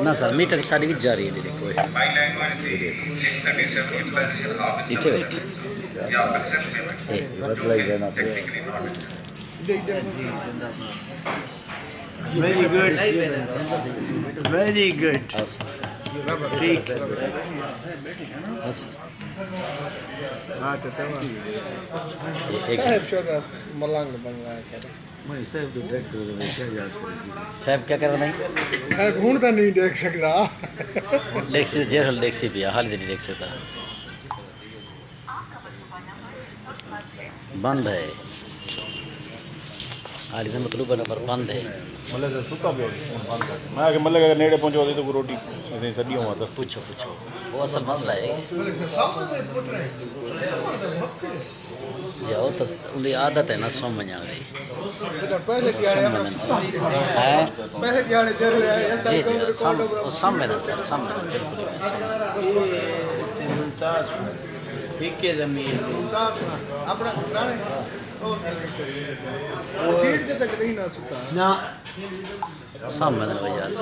ना sir metre की साड़ी भी जा रही है देखो Very good. Very good. ठीक हाँ तो साहब शोधा मलंग बन रहा है सर मैं साहब तो डायरेक्टर को क्या याद करें साहब क्या कर रहे हैं साहब हूं तो नहीं देख सकता टैक्सी जेरल टैक्सी भी हाल नहीं देख सकता बंद है हाल का मतलब नंबर बंद है मतलब से सुता पे मैं आगे मतलब अगर नेड़े पहुंचो तो रोटी सदी हुआ तो पूछो वो असल मसला है जाओ तो उनकी आदत है ना समझ आ गई पहले क्या है पहले क्या है देर ले जी जी सम्मेलन सर सम्मेलन बिल्कुल मुमताज ठीक है जमीन मुमताज अपना सराने सीट के तक नहीं ना सुता ना सम्मेलन वजह से